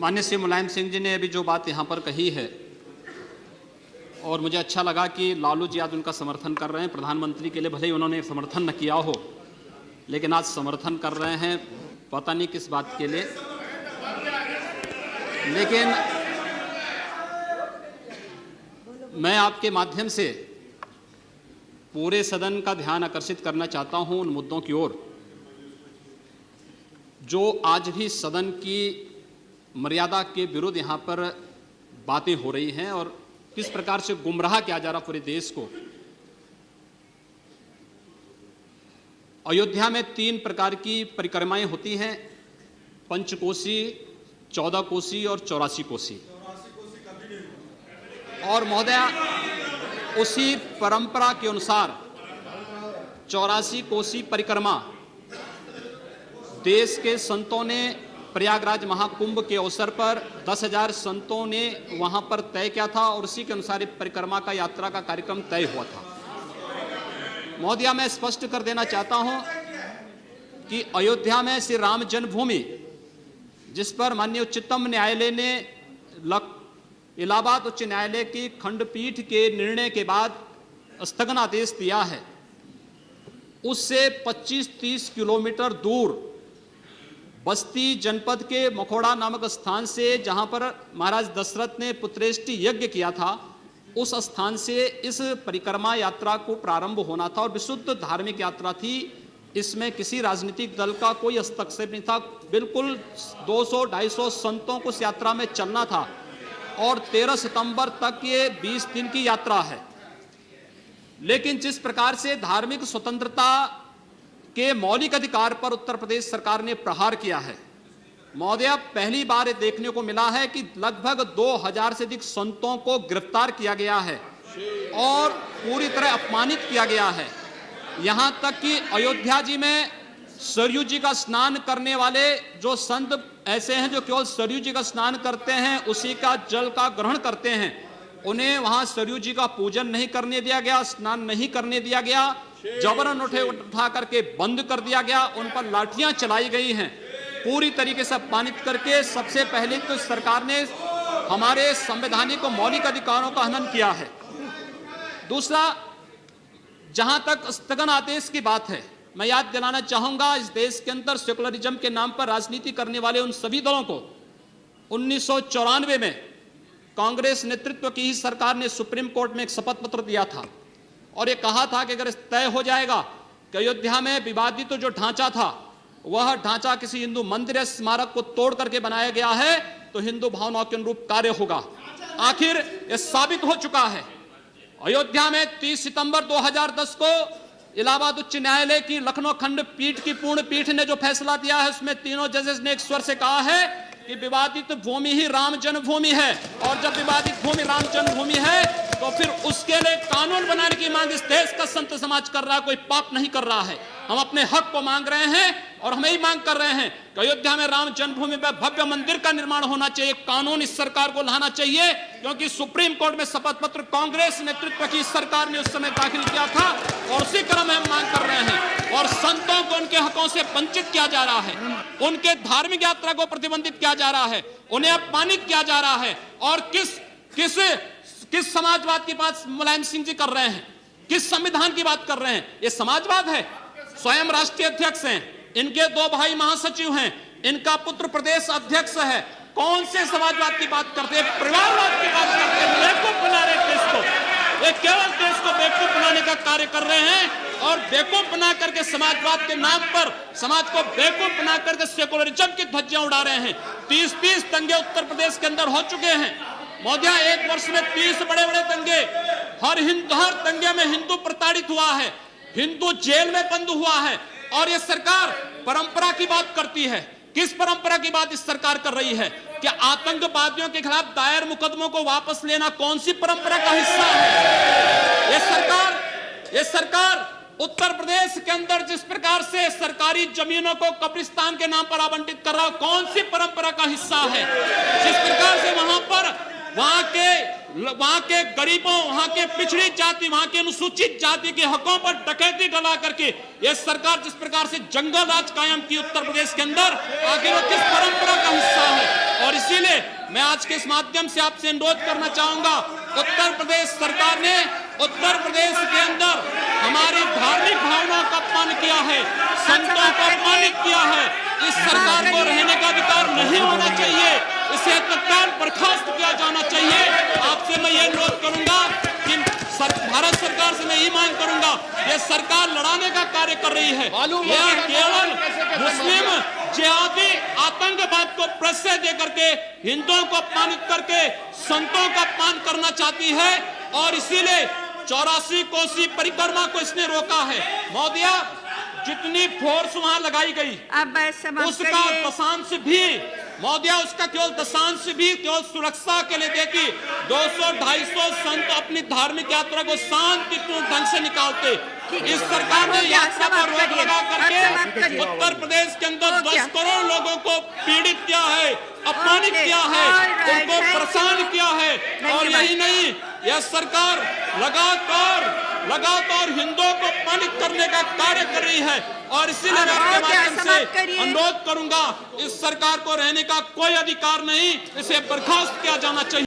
माननीय श्री मुलायम सिंह जी ने अभी जो बात यहाँ पर कही है, और मुझे अच्छा लगा कि लालू जी आज उनका समर्थन कर रहे हैं। प्रधानमंत्री के लिए भले ही उन्होंने समर्थन न किया हो, लेकिन आज समर्थन कर रहे हैं, पता नहीं किस बात के लिए। लेकिन मैं आपके माध्यम से पूरे सदन का ध्यान आकर्षित करना चाहता हूं उन मुद्दों की ओर जो आज भी सदन की मर्यादा के विरुद्ध यहाँ पर बातें हो रही हैं और किस प्रकार से गुमराह किया जा रहा पूरे देश को। अयोध्या में 3 प्रकार की परिक्रमाएं होती हैं, पंचकोसी, 14 कोसी और 84 कोसी। और महोदया, उसी परंपरा के अनुसार 84 कोसी परिक्रमा देश के संतों ने प्रयागराज महाकुंभ के अवसर पर 10,000 संतों ने वहां पर तय किया था और उसी के अनुसार परिक्रमा का यात्रा का कार्यक्रम तय हुआ था। महोदया, मैं स्पष्ट कर देना चाहता हूं कि अयोध्या में श्री राम जन्मभूमि, जिस पर माननीय उच्चतम न्यायालय ने इलाहाबाद उच्च न्यायालय की खंडपीठ के निर्णय के बाद स्थगनादेश दिया है, उससे 25-30 किलोमीटर दूर बस्ती जनपद के मखोड़ा नामक स्थान से, जहां पर महाराज दशरथ ने पुत्रेष्टि यज्ञ किया था, उस स्थान से इस परिक्रमा यात्रा को प्रारंभ होना था और विशुद्ध धार्मिक यात्रा थी। इसमें किसी राजनीतिक दल का कोई हस्तक्षेप नहीं था। बिल्कुल 200-250 संतों को इस यात्रा में चलना था और 13 सितंबर तक ये 20 दिन की यात्रा है। लेकिन जिस प्रकार से धार्मिक स्वतंत्रता के मौलिक अधिकार पर उत्तर प्रदेश सरकार ने प्रहार किया है, महोदय, पहली बार ये देखने को मिला है कि लगभग 2000 से अधिक संतों को गिरफ्तार किया गया है और पूरी तरह अपमानित किया गया है। यहां तक कि अयोध्या जी में सरयू जी का स्नान करने वाले जो संत ऐसे हैं जो केवल सरयू जी का स्नान करते हैं, उसी का जल का ग्रहण करते हैं, उन्हें वहां सरयू जी का पूजन नहीं करने दिया गया, स्नान नहीं करने दिया गया, जबरन उठा करके बंद कर दिया गया, उन पर लाठियां चलाई गई हैं, पूरी तरीके से अपमानित करके। सबसे पहले तो सरकार ने हमारे संवैधानिक और मौलिक अधिकारों का हनन किया है। दूसरा, जहां तक स्थगन आदेश की बात है, मैं याद दिलाना चाहूंगा, इस देश के अंदर सेकुलरिज्म के नाम पर राजनीति करने वाले उन सभी दलों को 1994 में कांग्रेस नेतृत्व की ही सरकार ने सुप्रीम कोर्ट में एक शपथ पत्र दिया था और ये कहा था कि अगर तय हो जाएगा कि अयोध्या में विवादित तो जो ढांचा था वह ढांचा किसी हिंदू मंदिर या स्मारक को तोड़ करके बनाया गया है तो हिंदू भावनाओं के अनुरूप कार्य होगा। आखिर यह साबित हो चुका है। अयोध्या में 30 सितंबर 2010 को इलाहाबाद उच्च न्यायालय की लखनऊ खंड पीठ की पूर्ण पीठ ने जो फैसला दिया है, उसमें तीनों जजेस ने एक स्वर से कहा है कि विवादित भूमि ही राम जन्मभूमि है और जब विवादित भूमि राम जन्मभूमि है तो फिर उसके लिए कानून बनाने की मांग इस देश का संत समाज कर रहा है, कोई पाप नहीं कर रहा है। हम अपने हक को मांग रहे हैं और हम यही मांग कर रहे हैं कि अयोध्या में राम जन्मभूमि में भव्य मंदिर का निर्माण होना चाहिए, कानून इस सरकार को लाना चाहिए, क्योंकि सुप्रीम कोर्ट में शपथ पत्र कांग्रेस नेतृत्व की सरकार ने उस समय दाखिल किया था और उसी क्रम में हम मांग कर रहे हैं। और संतों को उनके हकों से वंचित किया जा रहा है, उनके धार्मिक यात्रा को प्रतिबंधित किया जा रहा है, उन्हें अपमानित किया जा रहा है। और किस समाजवाद की बात मुलायम सिंह जी कर रहे हैं, किस संविधान की बात कर रहे हैं? ये समाजवाद है। स्वयं राष्ट्रीय अध्यक्ष हैं, इनके 2 भाई महासचिव हैं, इनका पुत्र प्रदेश अध्यक्ष है। कौन से समाजवाद की बात करते हैं? परिवारवाद की बात करते हैं। बेवकूफ बना रहे देश को, ये केवल देश को बेवकूफ बनाने का कार्य कर रहे हैं और बेवकूफ बना करके समाजवाद के नाम पर समाज को बेवकूफ बना करके सेकुलरिज्म की ध्वजियां उड़ा रहे हैं। 30 दंगे उत्तर प्रदेश के अंदर हो चुके हैं महोदया, 1 वर्ष में 30 बड़े-बड़े दंगे। हर दंगे में हिंदू प्रताड़ित हुआ है, हिंदू जेल में बंद हुआ है और ये सरकार परंपरा की बात करती है। किस परंपरा की बात इस सरकार कर रही है? कि आतंकवादियों के खिलाफ दायर मुकदमों को वापस लेना कौन सी परंपरा का हिस्सा है? ये सरकार उत्तर प्रदेश के अंदर जिस प्रकार से सरकारी जमीनों को कब्रिस्तान के नाम पर आवंटित कर रहा है, कौन सी परंपरा का हिस्सा है? जिस प्रकार से वहां के गरीबों, वहां के पिछड़ी जाति, वहां के अनुसूचित जाति के हकों पर डकैती डला करके ये सरकार जिस प्रकार से जंगल राज कायम की उत्तर प्रदेश के अंदर, आखिर वो किस परंपरा का हिस्सा है? और इसीलिए इसलिए मैं आज के इस माध्यम से आपसे अनुरोध करना चाहूंगा, उत्तर प्रदेश सरकार ने उत्तर प्रदेश के अंदर हमारी धार्मिक भावनाओं का अपमान किया है, संतों को अपमानित किया है। इस सरकार को रहने का अधिकार नहीं होना चाहिए, इसे तत्काल बर्खास्त किया जाना चाहिए। आपसे मैं ये अनुरोध करूंगा कि भारत सरकार से मैं ये मांग करूंगा, ये सरकार लड़ाने का कार्य कर रही है, यह केवल मुस्लिम जिहादी आतंकवाद को प्रश्रय दे करके हिंदुओं को अपमानित करके संतों का अपमान करना चाहती है और इसीलिए 84 कोसी परिक्रमा को इसने रोका है। महोदया, जितनी फोर्स वहां लगाई गई उसका दशांश भी महोदया उसका केवल दशांश भी केवल सुरक्षा के लिए देखी 200-250 संत अपनी धार्मिक यात्रा को शांतिपूर्ण ढंग से निकालते। इस सरकार ने यात्रा पर रोक लगा करके उत्तर प्रदेश के अंदर 10 करोड़ लोगों को पीड़ित किया है, अपमानित किया है, उनको परेशान किया है। और यही नहीं, यह सरकार लगातार हिंदुओं को अपमानित करने का कार्य कर रही है और इसीलिए मैं आपके माध्यम से अनुरोध करूंगा, इस सरकार को रहने का कोई अधिकार नहीं, इसे बर्खास्त किया जाना चाहिए।